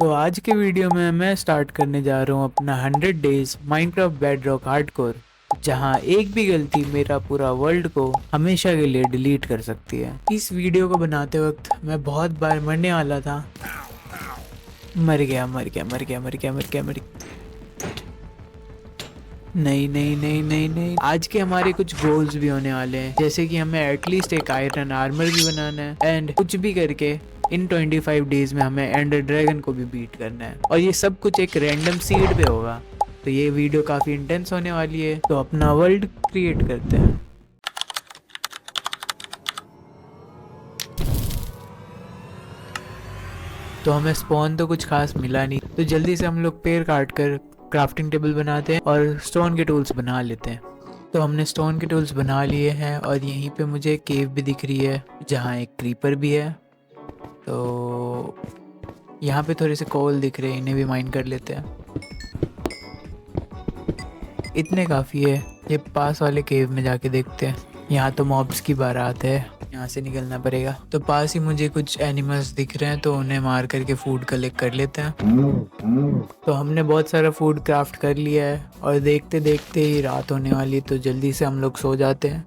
तो आज के वीडियो में मैं स्टार्ट करने जा रहा हूँ अपना 100 डेज माइनक्राफ्ट बेडरॉक हार्डकोर, जहाँ एक भी गलती मेरा पूरा वर्ल्ड को हमेशा के लिए डिलीट कर सकती है। इस वीडियो को बनाते वक्त मैं बहुत बार मरने वाला था। मर गया मर गया मर गया मर गया मर गया मर गया। नहीं नहीं नहीं नहीं नहीं, आज के हमारे कुछ गोल्स भी होने वाले हैं, जैसे कि हमें एटलीस्ट एक आयरन आर्मर भी बनाना है एंड कुछ भी करके इन 25 डेज में हमें एंडर ड्रैगन को भी बीट करना है, और ये सब कुछ एक रैंडम सीड पे होगा। तो ये वीडियो काफी इंटेंस होने वाली है, तो अपना वर्ल्ड क्रिएट करते हैं। तो हमें स्पॉन तो कुछ खास मिला नहीं, तो जल्दी से हम लोग पेड़ काट कर क्राफ्टिंग टेबल बनाते हैं और स्टोन के टूल्स बना लेते हैं। तो हमने स्टोन के टूल्स बना लिए हैं और यहीं पे मुझे केव भी दिख रही है जहाँ एक क्रीपर भी है। तो यहाँ पे थोड़े से कोल दिख रहे हैं, इन्हें भी माइन कर लेते हैं। इतने काफ़ी है, ये पास वाले केव में जाके देखते हैं। यहाँ तो मॉब्स की बारात है, यहाँ से निकलना पड़ेगा। तो पास ही मुझे कुछ एनिमल्स दिख रहे हैं, तो उन्हें मार करके फूड कलेक्ट कर लेते हैं। तो हमने बहुत सारा फूड क्राफ्ट कर लिया है और देखते देखते ही रात होने वाली है, तो जल्दी से हम लोग सो जाते हैं।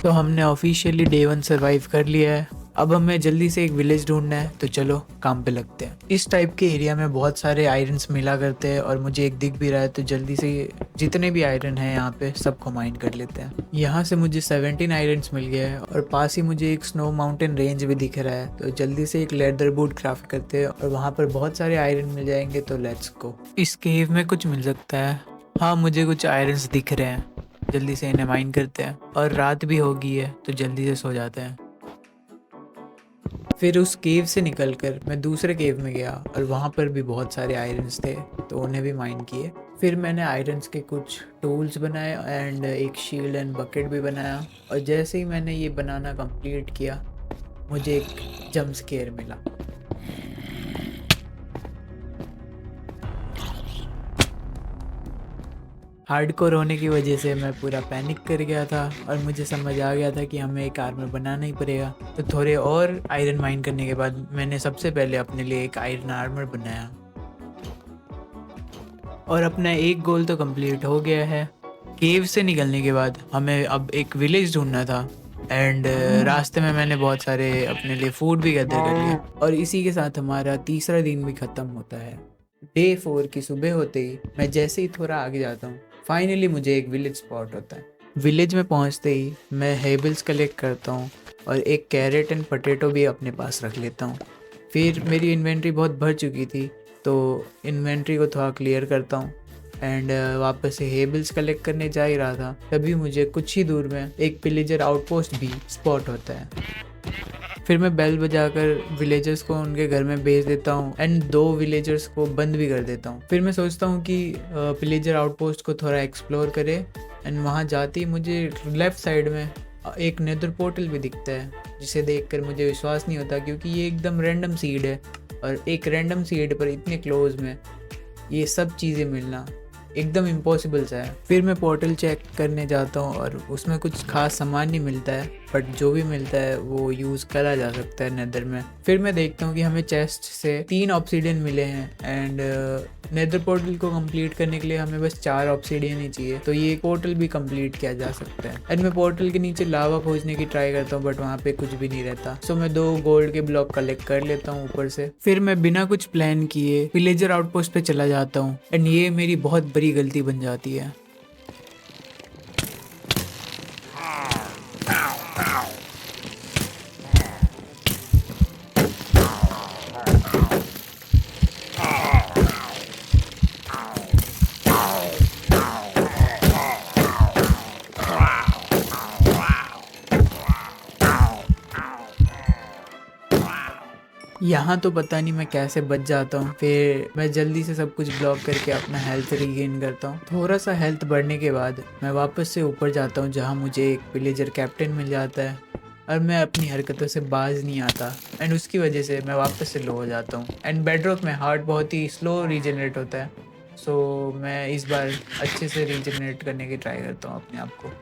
तो हमने ऑफिशियली डे 1 सर्वाइव कर लिया है। अब हमें जल्दी से एक विलेज ढूंढना है, तो चलो काम पे लगते हैं। इस टाइप के एरिया में बहुत सारे आयरन्स मिला करते हैं और मुझे एक दिख भी रहा है, तो जल्दी से जितने भी आयरन हैं यहाँ पे सबको माइन कर लेते हैं। यहाँ से मुझे 17 आयरन्स मिल गया है और पास ही मुझे एक स्नो माउंटेन रेंज भी दिख रहा है, तो जल्दी से एक लेदर बूट क्राफ्ट करते हैं और वहाँ पर बहुत सारे आयरन मिल जाएंगे। तो लेट्स गो। इस केव में कुछ मिल सकता है। हाँ, मुझे कुछ आयरन्स दिख रहे हैं, जल्दी से इन्हें माइन करते हैं। और रात भी हो गई है, तो जल्दी से सो जाते हैं। फिर उस केव से निकलकर मैं दूसरे केव में गया और वहाँ पर भी बहुत सारे आयरन्स थे, तो उन्हें भी माइन किए। फिर मैंने आयरन्स के कुछ टूल्स बनाए एंड एक शील्ड एंड बकेट भी बनाया। और जैसे ही मैंने ये बनाना कंप्लीट किया, मुझे एक जंप स्केयर मिला। हार्डकोर होने की वजह से मैं पूरा पैनिक कर गया था और मुझे समझ आ गया था कि हमें एक आर्मर बनाना ही पड़ेगा। तो थोड़े और आयरन माइन करने के बाद मैंने सबसे पहले अपने लिए एक आयरन आर्मर बनाया और अपना एक गोल तो कंप्लीट हो गया है। केव से निकलने के बाद हमें अब एक विलेज ढूंढना था एंड रास्ते में मैंने बहुत सारे अपने लिए फूड भी गैदर कर लिया और इसी के साथ हमारा तीसरा दिन भी ख़त्म होता है। डे 4 की सुबह होते ही मैं जैसे ही थोड़ा आगे जाता हूँ, फाइनली मुझे एक विलेज स्पॉट होता है। विलेज में पहुँचते ही मैं हेबल्स कलेक्ट करता हूँ और एक कैरेट एंड पोटैटो भी अपने पास रख लेता हूँ। फिर मेरी इन्वेंट्री बहुत भर चुकी थी, तो इन्वेंट्री को थोड़ा क्लियर करता हूँ एंड वापस से हेबल्स कलेक्ट करने जा ही रहा था, तभी मुझे कुछ ही दूर में एक पिलेजर आउटपोस्ट भी स्पॉट होता है। फिर मैं बेल बजाकर विलेजर्स को उनके घर में भेज देता हूँ एंड 2 विलेजर्स को बंद भी कर देता हूँ। फिर मैं सोचता हूँ कि विलेजर आउटपोस्ट को थोड़ा एक्सप्लोर करे एंड वहाँ जाते ही मुझे लेफ़्ट साइड में एक नेदर पोर्टल भी दिखता है, जिसे देखकर मुझे विश्वास नहीं होता, क्योंकि ये एकदम रैंडम सीड है और एक रैंडम सीड पर इतने क्लोज में ये सब चीज़ें मिलना एकदम इम्पॉसिबल सा है। फिर मैं पोर्टल चेक करने जाता हूँ और उसमें कुछ खास सामान नहीं मिलता है, बट जो भी मिलता है वो यूज़ करा जा सकता है नेदर में। फिर मैं देखता हूँ कि हमें चेस्ट से 3 ऑब्सीडियन मिले हैं एंड नेदर पोर्टल को कंप्लीट करने के लिए हमें बस 4 ऑब्सीडियन ही चाहिए, तो ये पोर्टल भी कंप्लीट किया जा सकता है। एंड मैं पोर्टल के नीचे लावा खोजने की ट्राई करता हूँ, बट वहाँ पे कुछ भी नहीं रहता। सो मैं 2 गोल्ड के ब्लॉक कलेक्ट कर लेता हूँ ऊपर से। फिर मैं बिना कुछ प्लान किए विलेजर आउटपोस्ट पे चला जाता हूँ एंड ये मेरी बहुत बड़ी गलती बन जाती है। यहाँ तो पता नहीं मैं कैसे बच जाता हूँ। फिर मैं जल्दी से सब कुछ ब्लॉक करके अपना हेल्थ रीगेन करता हूँ। थोड़ा सा हेल्थ बढ़ने के बाद मैं वापस से ऊपर जाता हूँ, जहाँ मुझे एक विलेजर कैप्टन मिल जाता है और मैं अपनी हरकतों से बाज नहीं आता एंड उसकी वजह से मैं वापस से लो हो जाता हूँ। एंड बेडरॉक में हार्ट बहुत ही स्लो रीजनरेट होता है, सो मैं इस बार अच्छे से रीजनरेट करने की ट्राई करता हूँ अपने आप को।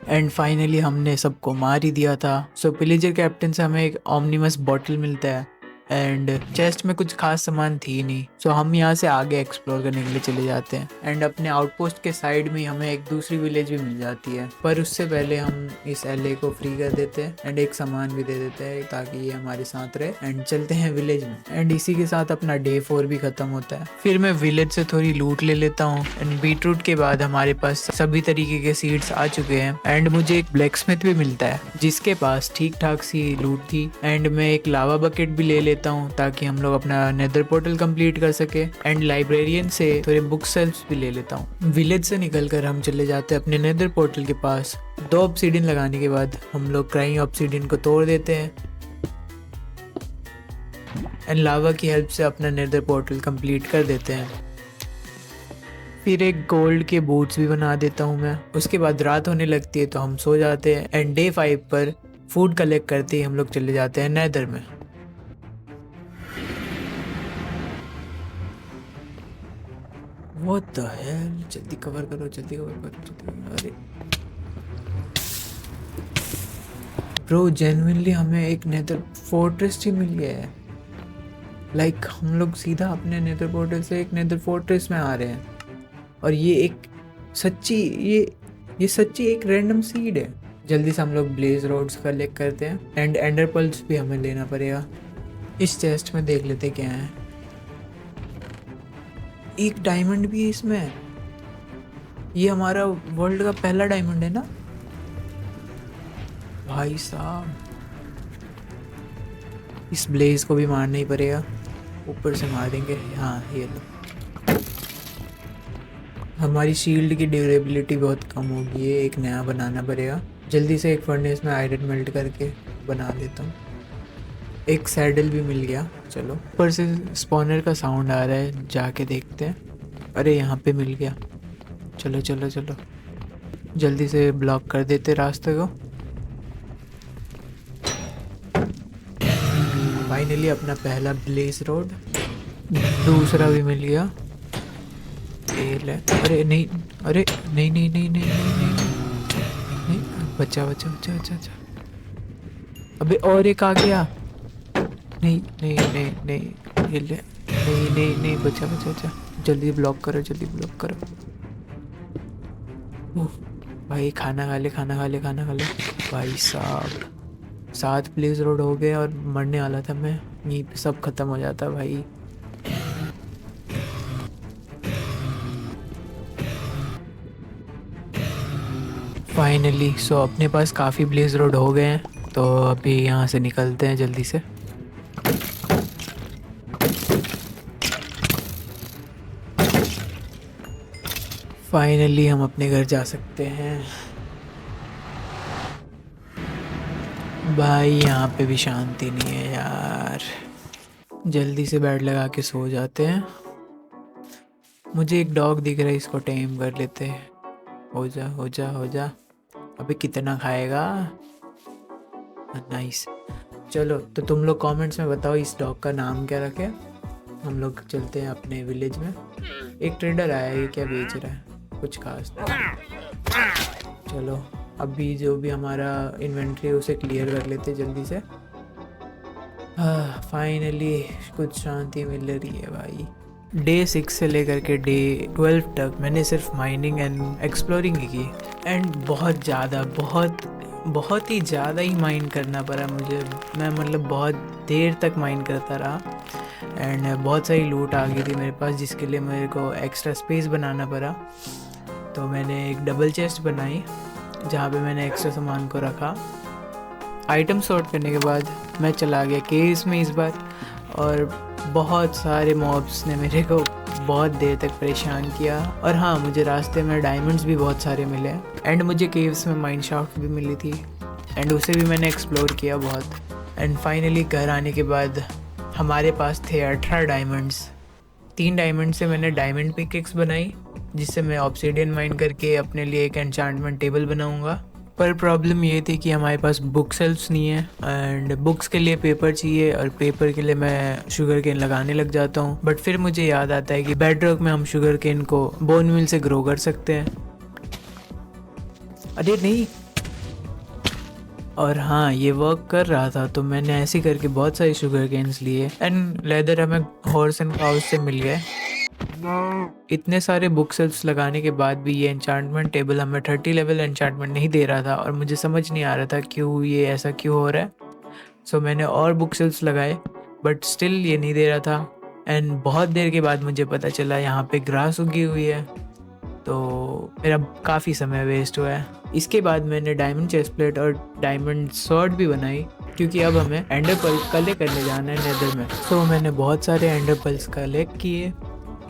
एंड फाइनली हमने सबको मार ही दिया था। सो पिलेजर कैप्टन से हमें एक ऑमनिमस बॉटल मिलता है एंड चेस्ट में कुछ खास सामान थी नहीं। सो हम यहाँ से आगे एक्सप्लोर करने के लिए चले जाते हैं एंड अपने आउटपोस्ट के साइड में हमें एक दूसरी विलेज भी मिल जाती है, पर उससे पहले हम इस एलए को फ्री कर देते हैं एंड एक सामान भी दे देते हैं ताकि ये हमारे साथ रहे एंड चलते हैं विलेज में। एंड इसी के साथ अपना डे 4 भी खत्म होता है। फिर मैं विलेज से थोड़ी लूट ले लेता हूँ एंड बीटरूट के बाद हमारे पास सभी तरीके के सीड्स आ चुके हैं एंड मुझे एक ब्लैकस्मिथ भी मिलता है जिसके पास ठीक ठाक सी लूट थी। एंड मैं एक लावा बकेट भी ले लेता हूँ ताकि हम लोग अपना नेदर पोर्टल कंप्लीट कर सके एंड लाइब्रेरियन से थोड़े बुक सेल्फ्स भी ले लेता हूँ। विलेज से निकलकर हम चले जाते हैं अपने नेदर पोर्टल के पास। 2 ऑब्सीडियन लगाने के बाद हम लोग क्राइंग ऑब्सीडियन को तोड़ देते हैं एंड लावा की हेल्प से अपना नेदर पोर्टल कंप्लीट कर देते हैं। फिर एक गोल्ड के बूट्स भी बना देता हूँ मैं। उसके बाद रात होने लगती है तो हम सो जाते हैं एंड डे 5 पर फूड कलेक्ट करते ही हम लोग चले जाते हैं नेदर में। What the hell? जल्दी कवर करो, जल्दी कवर करो, जल्दी कवर। अरे ब्रो, जेन्युइनली हमें एक नेदर फोर्ट्रेस ही मिल गया है। लाइक हम लोग सीधा अपने नेदर पोर्टल से एक नेदर फोर्ट्रेस में आ रहे हैं और ये एक सच्ची ये सच्ची एक रैंडम सीड है। जल्दी से हम लोग ब्लेज रोड्स कलेक्ट करते हैं एंड एंडर पल्स भी हमें लेना पड़ेगा। इस चेस्ट में देख लेते क्या है। एक डायमंड भी है इसमें। ये हमारा वर्ल्ड का पहला डायमंड है ना भाई साहब। इस ब्लेज को भी मारना ही पड़ेगा, ऊपर से मारेंगे। हाँ ये लो। हमारी शील्ड की ड्यूरेबिलिटी बहुत कम होगी, ये एक नया बनाना पड़ेगा। जल्दी से एक फर्नेस में आयरन मेल्ट करके बना देता हूँ। एक सैडल भी मिल गया। चलो, ऊपर से स्पॉनर का साउंड आ रहा है, जाके देखते हैं। अरे यहाँ पे मिल गया। चलो चलो चलो, जल्दी से ब्लॉक कर देते रास्ते को। फाइनली अपना पहला ब्लेज रोड, दूसरा भी मिल गया। तेल है। अरे नहीं, अरे नहीं नहीं नहीं नहीं नहीं नहीं, नहीं। बचा बचा बचा बचा बचा। अबे और एक आ गया। नहीं नहीं नहीं नहीं, ये ले। नहीं नहीं नहीं, बचा बचा बचा। जल्दी ब्लॉक करो, जल्दी ब्लॉक करो। भाई खाना खा ले, खाना खा ले, खाना खा ले। भाई साहब 7 ब्लेज रोड हो गए और मरने वाला था मैं। यहीं पे सब खत्म हो जाता भाई। फाइनली अपने पास काफ़ी ब्लेज रोड हो गए हैं, तो अभी यहाँ से निकलते हैं जल्दी से। फाइनली हम अपने घर जा सकते हैं। भाई यहाँ पे भी शांति नहीं है यार। जल्दी से बेड लगा के सो जाते हैं। मुझे एक डॉग दिख रहा है, इसको टेम कर लेते हैं। हो जा हो जा हो जा। अबे कितना खाएगा। नाइस। चलो तो तुम लोग कमेंट्स में बताओ इस डॉग का नाम क्या रखे। हम लोग चलते हैं अपने विलेज में। एक ट्रेडर आया है, ये क्या बेच रहा है, कुछ खास नहीं। चलो अभी जो भी हमारा इन्वेंट्री उसे क्लियर कर लेते जल्दी से। फाइनली कुछ शांति मिल रही है भाई। डे 6 से लेकर के डे 12 तक मैंने सिर्फ माइनिंग एंड एक्सप्लोरिंग ही की एंड बहुत ही ज़्यादा ही माइन करना पड़ा मुझे। मैं मतलब बहुत देर तक माइन करता रहा एंड बहुत सारी लूट आ गई थी मेरे पास, जिसके लिए मेरे को एक्स्ट्रा स्पेस बनाना पड़ा। तो मैंने एक डबल चेस्ट बनाई जहाँ पे मैंने एक्स्ट्रा सामान को रखा। आइटम सॉर्ट करने के बाद मैं चला गया केव्स में इस बार, और बहुत सारे मॉब्स ने मेरे को बहुत देर तक परेशान किया। और हाँ, मुझे रास्ते में डायमंड्स भी बहुत सारे मिले एंड मुझे केव्स में माइन शाफ्ट भी मिली थी एंड उसे भी मैंने एक्सप्लोर किया बहुत। एंड फाइनली घर आने के बाद हमारे पास थे 18 डायमंड्स। 3 डायमंड से मैंने डायमंड पिकेक्स बनाई, जिससे मैं ऑब्सीडियन माइन करके अपने लिए एक एन्चांटमेंट टेबल बनाऊंगा। पर प्रॉब्लम ये थी कि हमारे पास बुक सेल्फ्स नहीं है एंड बुक्स के लिए पेपर चाहिए, और पेपर के लिए मैं शुगर केन लगाने लग जाता हूँ। बट फिर मुझे याद आता है कि बेडरॉक में हम शुगर केन को बोन मिल से ग्रो कर सकते हैं। अरे नहीं, और हाँ, ये वर्क कर रहा था, तो मैंने ऐसे करके बहुत सारे शुगर केन्स लिए एंड लेदर हमें हॉर्स एंड काउस से मिल गए। इतने सारे बुक शेल्फ्स लगाने के बाद भी ये एन्चांटमेंट टेबल हमें 30 लेवल एन्चांटमेंट नहीं दे रहा था और मुझे समझ नहीं आ रहा था क्यों ये ऐसा क्यों हो रहा है। सो मैंने और बुक शेल्फ्स लगाए बट स्टिल ये नहीं दे रहा था एंड बहुत देर के बाद मुझे पता चला यहाँ पे ग्रास उगी हुई है, तो मेरा काफ़ी समय वेस्ट हुआ है। इसके बाद मैंने डायमंड चेस्ट प्लेट और डायमंड स्वॉर्ड भी बनाई क्योंकि अब हमें एंडर पल्स कलेक्ट करने जाना है नेदर में। सो मैंने बहुत सारे एंडर पल्स कलेक्ट किए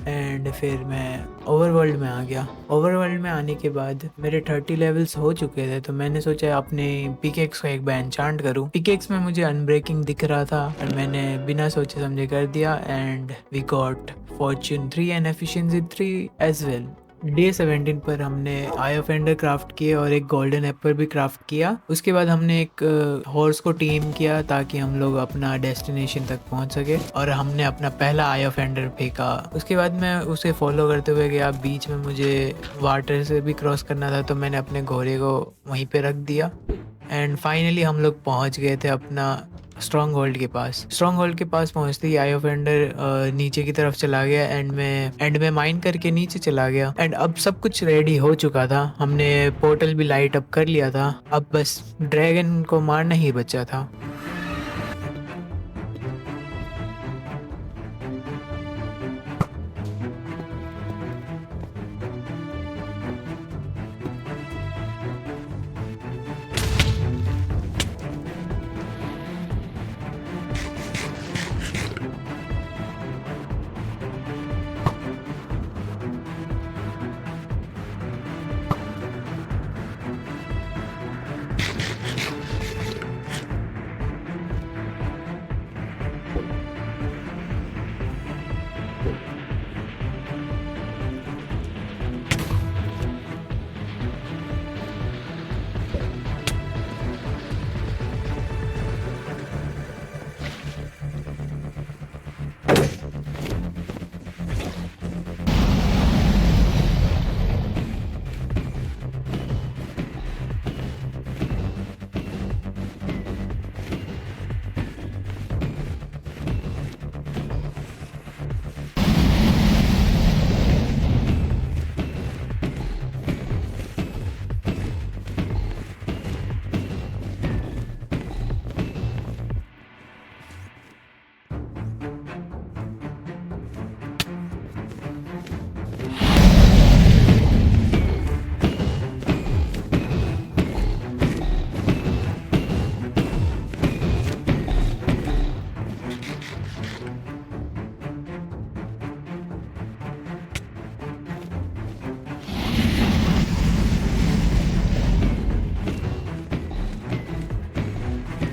एंड फिर मैं ओवरवर्ल्ड में आ गया। ओवरवर्ल्ड में आने के बाद मेरे 30 लेवल्स हो चुके थे, तो मैंने सोचा अपने पिकेक्स को एक बार एन्चांट करूं। पिकेक्स में मुझे अनब्रेकिंग दिख रहा था और मैंने बिना सोचे समझे कर दिया and we got fortune 3 and efficiency 3 as well. Day 17 पर हमने आई ऑफ एंडर क्राफ्ट किए और एक गोल्डन एप्पल भी क्राफ्ट किया। उसके बाद हमने एक हॉर्स को टीम किया ताकि हम लोग अपना डेस्टिनेशन तक पहुंच सके और हमने अपना पहला आई ऑफ एंडर फेंका। उसके बाद मैं उसे फॉलो करते हुए गया। बीच में मुझे वाटर से भी क्रॉस करना था, तो मैंने अपने घोड़े को वहीं पे रख दिया एंड फाइनली हम लोग पहुंच गए थे अपना स्ट्रॉन्ग होल्ड के पास। स्ट्रॉन्ग होल्ड के पास पहुंचते ही आई ऑफ एंडर नीचे की तरफ चला गया एंड में माइन करके नीचे चला गया एंड अब सब कुछ रेडी हो चुका था। हमने पोर्टल भी लाइट अप कर लिया था, अब बस ड्रैगन को मारना ही बचा था।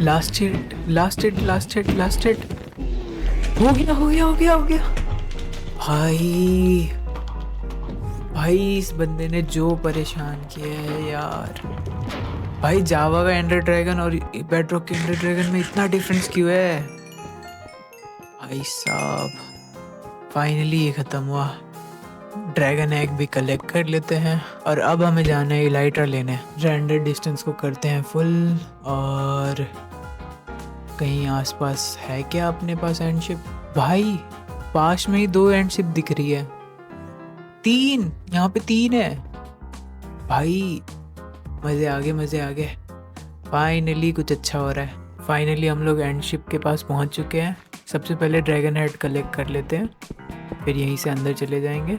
Last hit, last hit, last hit, last hit. हो गया, हो गया, हो गया, हो गया। भाई भाई इस बंदे ने जो परेशान किया है यार। भाई जावा का एंडर ड्रैगन और बेडरॉक के एंडर ड्रैगन में इतना डिफरेंस क्यों है भाई साहब। फाइनली ये खत्म हुआ। ड्रैगन एग भी कलेक्ट कर लेते हैं और अब हमें जाना है इलाइट्रा लेने। रेंडर डिस्टेंस को करते हैं फुल और कहीं आसपास है क्या अपने पास एंडशिप। भाई पास में ही 2 एंडशिप दिख रही है, 3 यहाँ पे 3 है। भाई मजे आ गए, मजे आ गए। फाइनली कुछ अच्छा हो रहा है। फाइनली हम लोग एंडशिप के पास पहुंच चुके हैं। सबसे पहले ड्रैगन हेड कलेक्ट कर लेते हैं, फिर यहीं से अंदर चले जाएंगे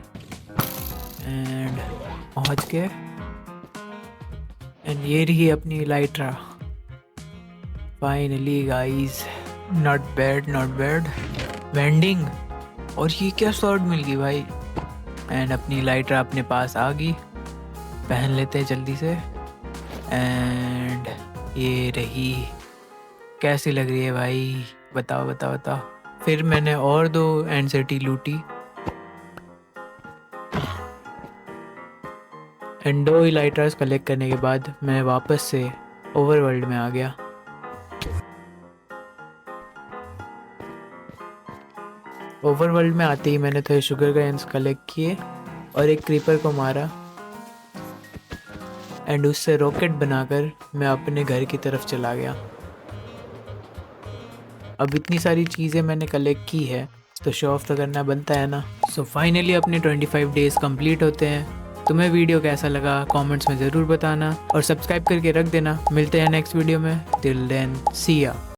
एंड पहुंच गए। एंड ये रही अपनी Elytra. Finally guys, not bad, not bad. Vending, और ये क्या स्वॉर्ड मिल गई भाई। एंड अपनी इलाइट्रा अपने पास आ गई, पहन लेते हैं जल्दी से। एंड ये रही, कैसी लग रही है भाई, बताओ बताओ बताओ। फिर मैंने और 2 एंड लूटी एंड 2 इलाइट्रास कलेक्ट करने के बाद मैं वापस से ओवरवर्ल्ड में आ गया। ओवरवर्ल्ड में आते ही मैंने थोड़े शुगर केन्स कलेक्ट किए और एक क्रीपर को मारा। एंड उससे रॉकेट बनाकर मैं अपने घर की तरफ चला गया। अब इतनी सारी चीज़ें मैंने कलेक्ट की है तो शो ऑफ तो करना बनता है ना। सो फाइनली अपने 25 डेज़ कंप्लीट होते हैं। तुम्हें वीडियो कैसा लगा कमेंट्स में ज़रूर बताना और सब्सक्राइब करके रख देना। मिलते हैं नेक्स्ट वीडियो में। टिल देन सी या।